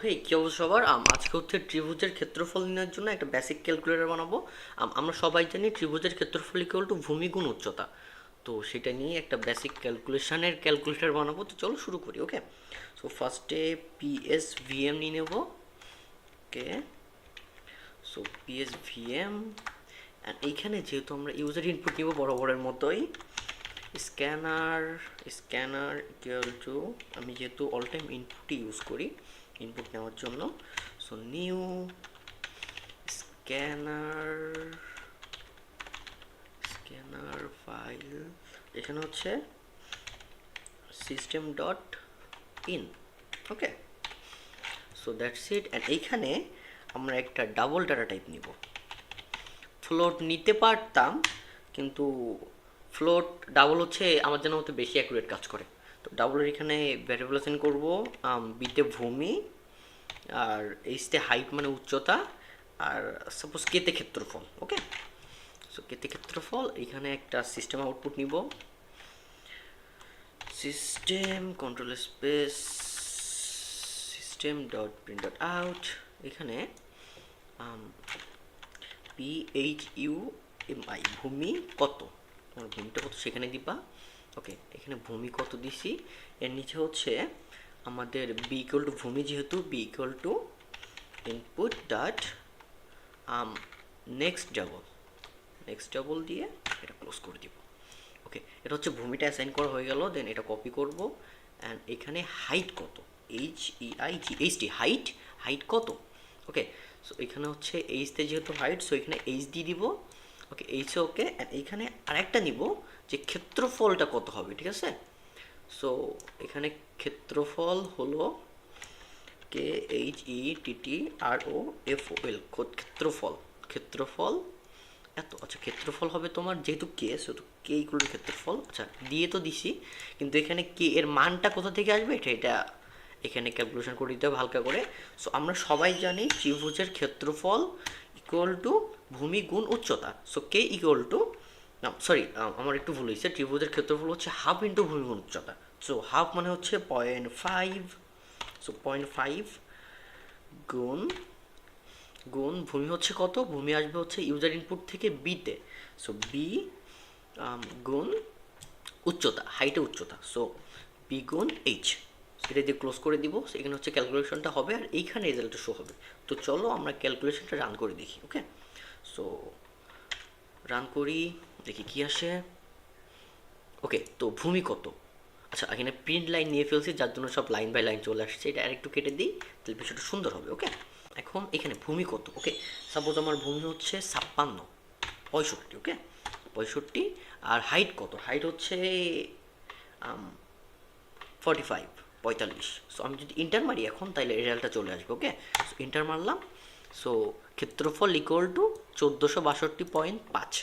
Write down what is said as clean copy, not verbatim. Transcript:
হেই কি অবস্থা সবার? আজকে হচ্ছে ত্রিভুজের ক্ষেত্রফল নির্ণয়ের জন্য একটা বেসিক ক্যালকুলেটর বানাবো। আমরা সবাই জানি ত্রিভুজের ক্ষেত্রফল ইকুয়াল টু ভূমি গুণ উচ্চতা। তো সেটা নিয়ে একটা বেসিক ক্যালকুলেটর বানাবো। তো চলো শুরু করি। ওকে, সো ফার্স্টে পিএসভিএম নিয়ে নেব। ওকে, সো পিএসভিএম অ্যান্ড এইখানে যেহেতু আমরা ইউজার ইনপুট নিব বরাবরের মতোই, স্ক্যানার স্ক্যানার ইকুয়াল টু, আমি যেহেতু অল টাইম ইনপুটই ইউজ করি ইনপুট নেওয়ার জন্য, so new scanner scanner file, এখানে হচ্ছে system dot in. Okay, so that's it. And এইখানে আমরা একটা ডাবল ডাটা টাইপ নিব। ফ্লোট নিতে পারতাম, কিন্তু ফ্লোট ডাবল হচ্ছে আমার জানা মতো বেশি অ্যাকুরেট কাজ করে। তো ডাবলের এখানে ভ্যারিয়েবল অ্যাসাইন করব, বিতে ভূমি, আর এইচতে হাইট মানে উচ্চতা, আর সাপোজ কেতে ক্ষেত্রফল। ওকে, সো কেতে ক্ষেত্রফল, এখানে একটা সিস্টেম আউটপুট নিব, system control space system dot print dot out, এখানে PHUMI ভূমি কত, তোমার ভূমিটা কত সেখানে দিবা। ওকে, এখানে ভূমি কত দিছি, এর নিচে হচ্ছে আমাদের বি ইকুয়াল টু ভূমি, যেহেতু B equal to input dot next double দিয়ে এটা ক্লোজ করে দিব। ওকে, এটা হচ্ছে ভূমিটা অ্যাসাইন করা হয়ে গেল। দেন এটা কপি করব, অ্যান্ড এখানে হাইট কত, HEIGHT হাইট কত। ওকে, সো এখানে হচ্ছে এইচতে যেহেতু হাইট, সো এখানে এইচ দিয়ে দিব। ওকে, এইচে ওকে, অ্যান্ড এইখানে আরেকটা নিব যে ক্ষেত্রফলটা কত হবে। ঠিক আছে, সো এখানে ক্ষেত্রফল হলো KHETTROFOL, ক্ষেত্রফল এত। আচ্ছা, ক্ষেত্রফল হবে তোমার, যেহেতু কে, সেহেতু কে ইকুয়াল টু ক্ষেত্রফল। আচ্ছা, দিয়ে তো দিছি, কিন্তু এখানে কে এর মানটা কোথা থেকে আসবে এটা এখানে ক্যালকুলেশন করে দিতে হবে হালকা করে। সো আমরা সবাই জানি ত্রিভুজের ক্ষেত্রফল ইকুয়াল টু ভূমি গুণ উচ্চতা। So K equal to, sorry আমার একটু ভুল হয়েছে, ত্রিভুজের ক্ষেত্রফল হচ্ছে হাফ ইন্টু ভূমি গুণ উচ্চতা। সো হাফ মানে হচ্ছে 0.5, সো 0.5 গুণ গুণ ভূমি হচ্ছে কত, ভূমি আসবে হচ্ছে ইউজার ইনপুট থেকে বিতে, সো বি গুণ উচ্চতা, হাইটে উচ্চতা, সো বি গুণ এইচ, সেটা দিয়ে ক্লোজ করে দিব। এখানে হচ্ছে ক্যালকুলেশনটা হবে, আর এইখানে রেজাল্টটা শো হবে। তো চলো আমরা ক্যালকুলেশনটা রান করে দেখি। ওকে, সো রান করি, দেখি কি আসে। ওকে, তো ভূমি কত, আচ্ছা এখানে প্রিন্ট লাইন নিয়ে ফেলছি, যার জন্য সব লাইন বাই লাইন চলে আসছে। এটা আরেকটু কেটে দিই, তাহলে বিষয়টা সুন্দর হবে। ওকে, এখন এখানে ভূমি কত। ওকে, সাপোজ আমার ভূমি হচ্ছে 65, ওকে 65, আর হাইট কত, হাইট হচ্ছে 45। সো আমি যদি ইন্টার মারি এখন, তাহলে রেজাল্টটা চলে আসবে। ওকে, সো ইন্টার মারলাম, সো ক্ষেত্রফল ইকুয়াল টু 1462.5।